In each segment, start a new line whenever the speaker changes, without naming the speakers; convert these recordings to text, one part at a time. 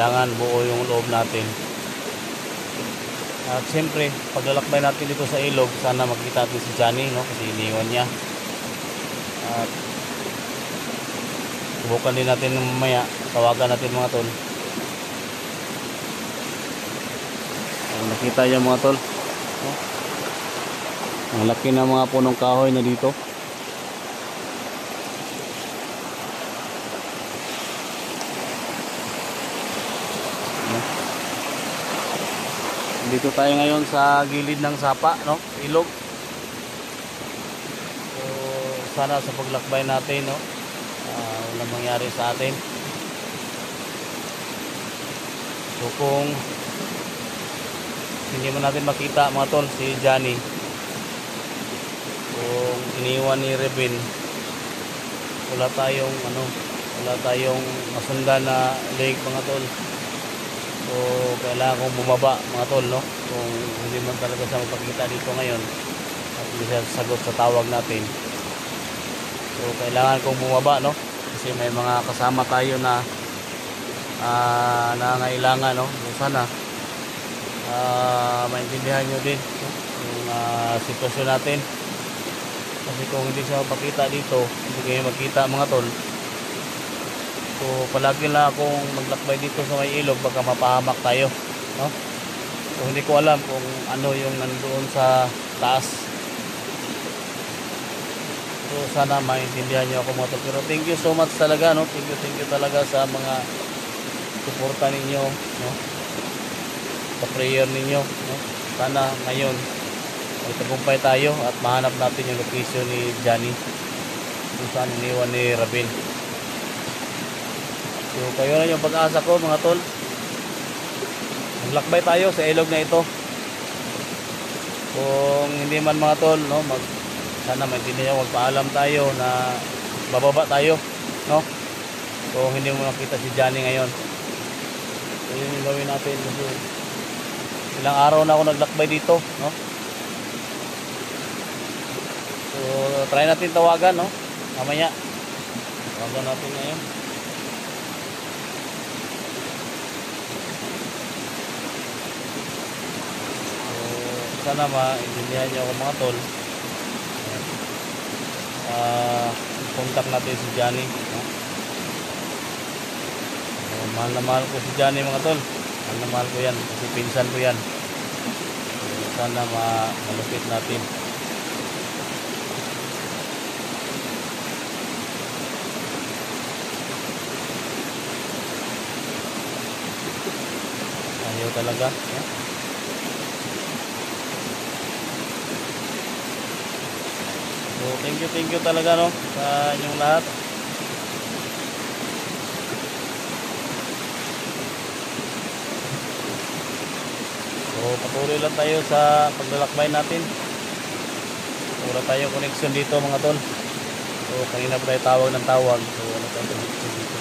kailangan buo yung loob natin. At siyempre, paglalakbay natin dito sa ilog, sana makita natin si Johnny, no? Kasi iniwan niya. At subukan din natin mamaya, tawagan natin mga tol. Nakita niyo mga tol, no? Ang laki ng mga punong kahoy na dito. Dito tayo ngayon sa gilid ng sapa, no? Ilog. So, sana sa paglakbay natin, no? Walang mangyari sa atin. So kung hindi mo natin makita mga tol si Johnny, kung iniwan ni Rebin, wala tayong masundan na lake mga tol. So kailangan kong bumaba mga tol, no? Kung hindi man talaga siya magpakita dito ngayon at hindi siya sagot sa tawag natin, so kailangan kong bumaba, no? Kasi may mga kasama tayo na nangailangan, no? So sana maintindihan nyo din, no? Yung sitwasyon natin. Kasi kung hindi siya magpakita dito, hindi kayo magkita mga tol. So palagi lang akong maglakbay dito sa may ilog, baka mapahamak tayo, no? So hindi ko alam kung ano yung nandoon sa taas. So sana maintindihan niyo ako mga tol. Pero thank you so much talaga, no? Thank you talaga sa mga suporta ninyo, no? Sa prayer ninyo, no? Sana ngayon magtagumpay tayo at mahanap natin yung location ni Johnny kung saan iniwan ni Rabin. So kayo na yung pag-asa ko mga tol, maglakbay tayo sa ilog na ito. Kung hindi man mga tol, no, sana maintindihan, magpaalam tayo na bababa tayo, no? Kung hindi mo nakita si Johnny ngayon, so yun yung gawin natin. Kasi ilang araw na ako naglakbay dito, no? So try natin tawagan, no? Mamaya tawagan natin ngayon. Sana maintindihan niyo ako mga tol. Contact natin si Johnny, no? So, mahal na mahal ko si Johnny mga tol. Mahal na mahal ko yan kasi pinsan ko yan. So, sana malupit natin. Ayaw talaga, no? So thank you talaga, no, sa inyong lahat. So patuloy lang tayo sa paglalakbay natin. Wala tayong connection dito mga tol. So kanina pa tayo tawag ng tawag. So wala tayong connection dito.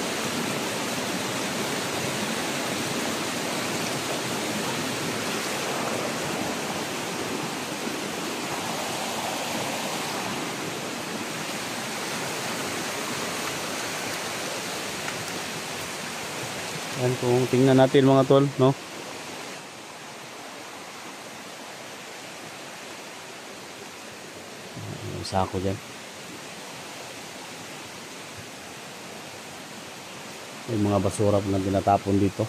Yan, kung tingnan natin mga tol, no? May sako dyan. May mga basura na tinatapon dito.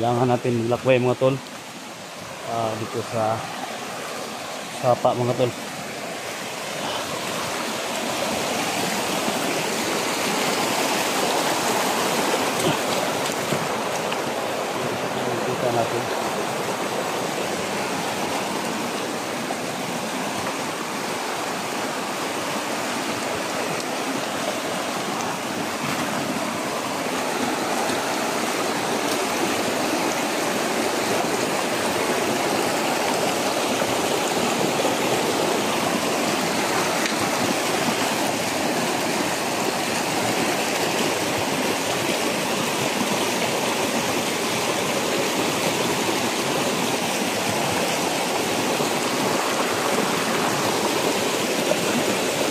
Kailangan natin maglakbay mga tol dito sa sapa mga tol. Kita natin.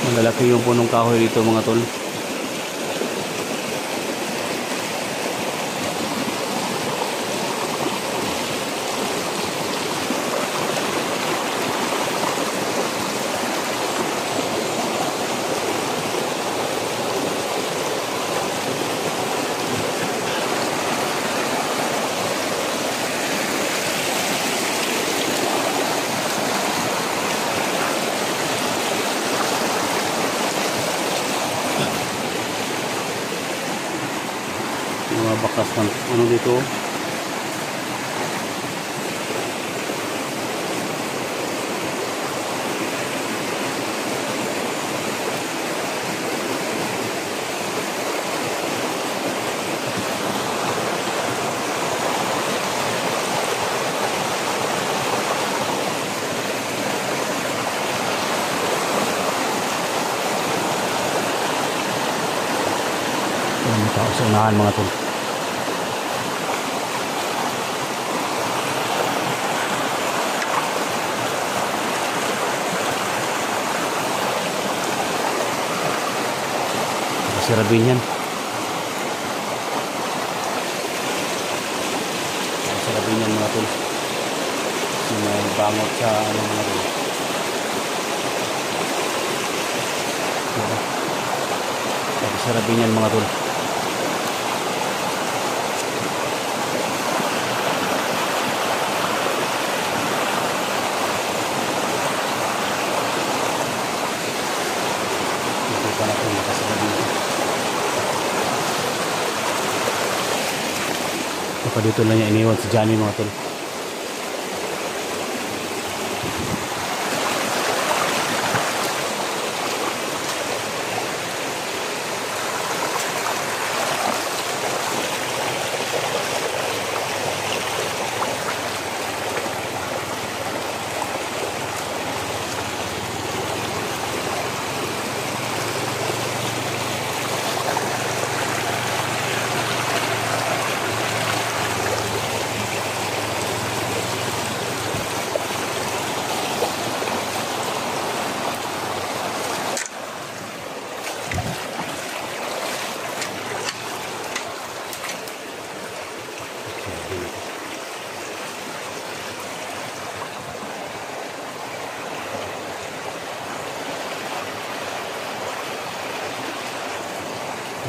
Malalaki yung punong kahoy dito mga tol. Mga bakas ng ano dito. May tao sa unahan mga tol. Si Rabin yan. Si Rabin yan mga tol. May bangot sa ano mga tol. Si Rabin yan mga tol. Hindi pa natin makasarap dito. Baka dito lang niya iniwan si Johnny mga tol.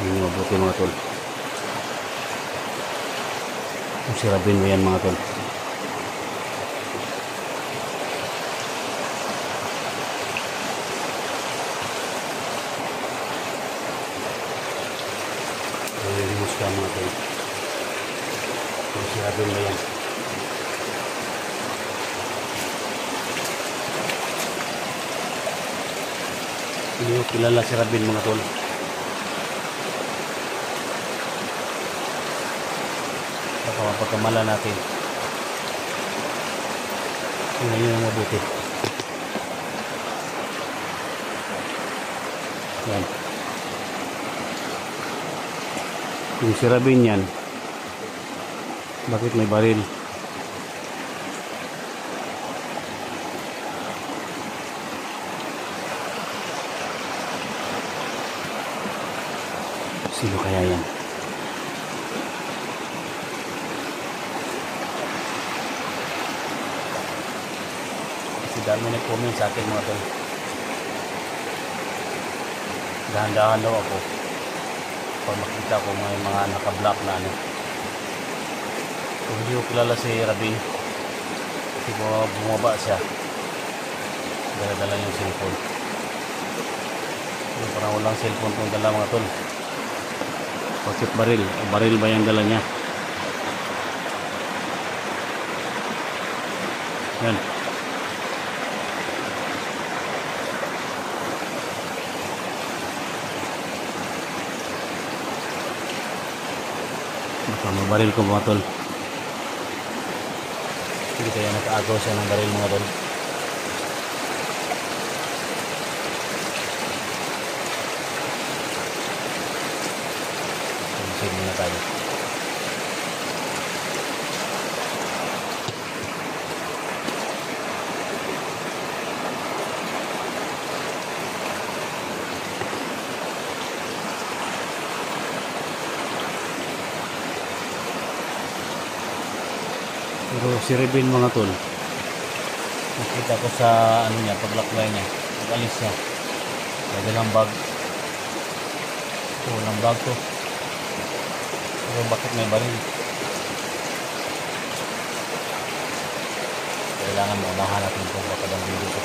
Ini mabuti mga tol. Si Rabin mo yan mga tol. Nalilimos ka mga tol. Si Rabin mo yan. Hindi ko kilala si Rabin mga tol. Baka mapagkamala natin. Tingnan nyo ang mabuti. Yan. Yung si Rabin yan, bakit may baril? Sino kaya yan? Dami nag-comment sa akin mga tol. Dahan-dahan daw ako pag makita ko may mga naka-block na ano. Kung hindi ko kilala si Rabin, kasi bumaba siya, dala-dala yung cellphone. Parang walang cellphone itong dala mga tol. Bakit baril? O baril ba yung dala niya? Yan. Baka mabaril ko mga tol. Hindi kaya nakaagaw siya ng baril mga tol. Sige muna tayo. Pero si Rebin mga tol, nakita ko sa ano niya, paglaklay niya, pag-alis niya. May dalang bag. Walang bag to. Pero bakit may baril? Kailangan mo unahan natin kung baka ng video ko.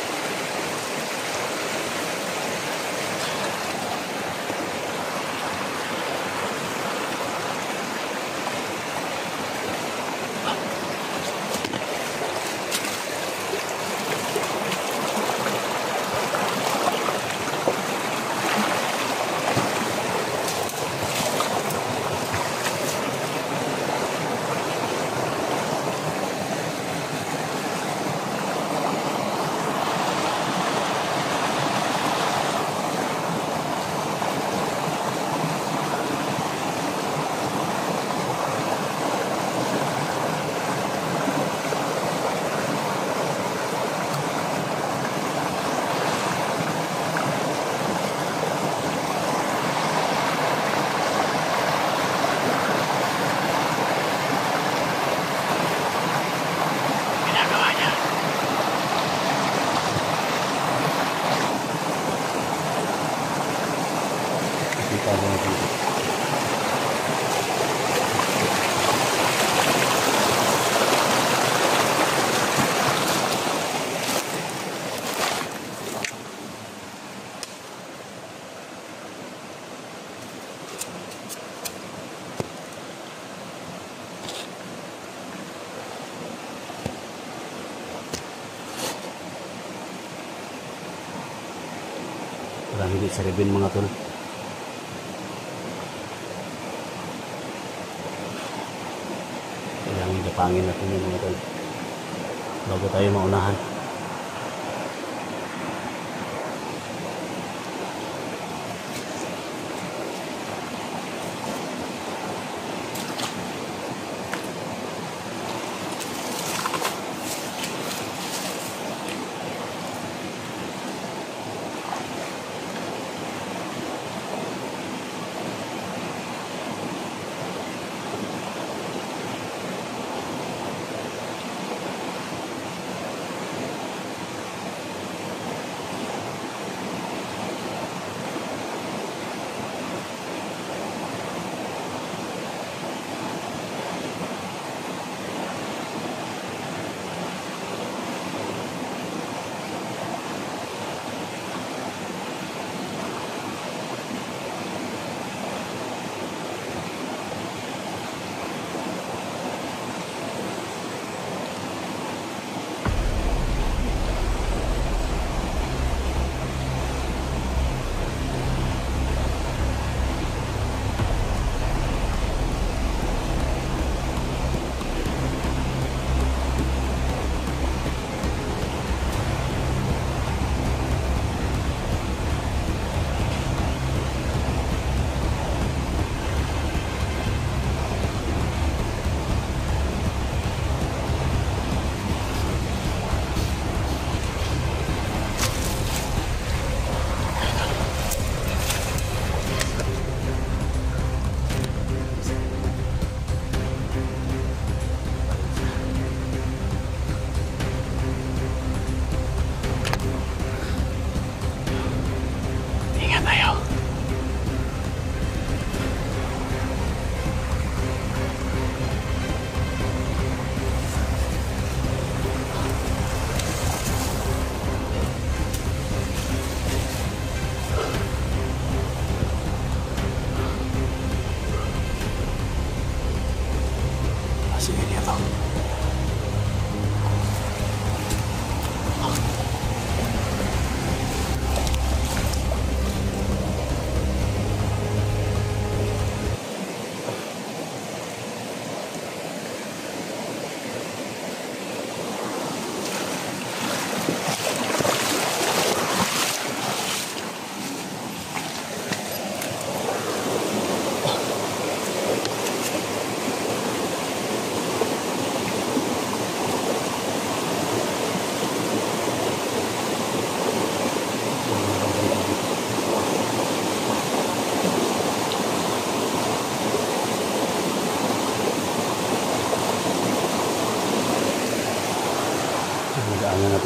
Walang hindi sa Rebin mga tol. Kailangan japangin natin yung mga tol bago tayo maunahan.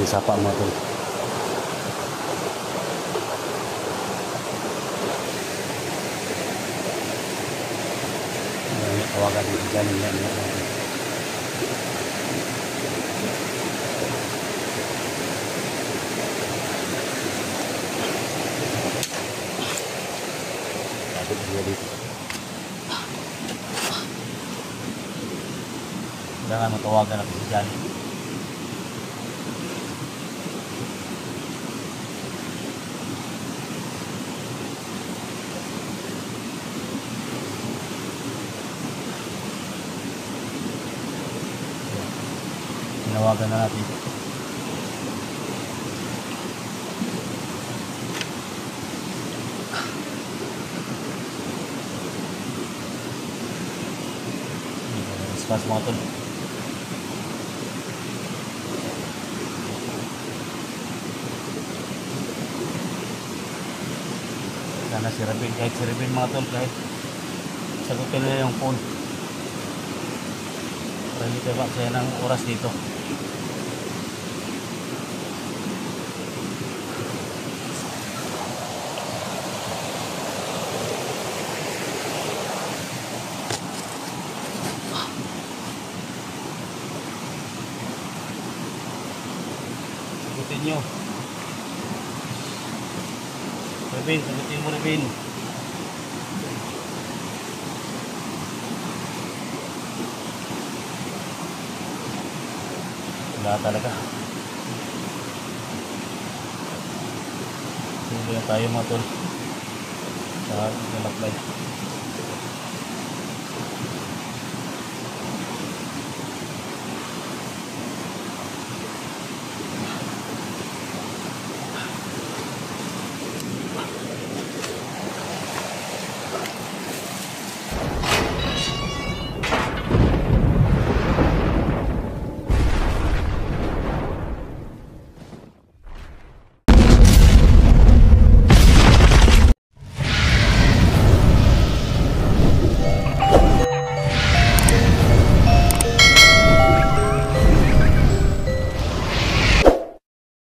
natin sapa mga tol. Tawagan din dyan yan. Lapit dia dito. Kailangan matawagan natin si Johnny. Tinawagan na natin. Response mga tol. Sana si Rabin, kahit si Rabin mga tol, kahit sagutin nila yung phone para hindi tayo maksaya ng oras dito. Sagutin nyo Rabin, sagutin mo Rabin. Wala talaga. Tuloy tayo mga tol sa lalakbay.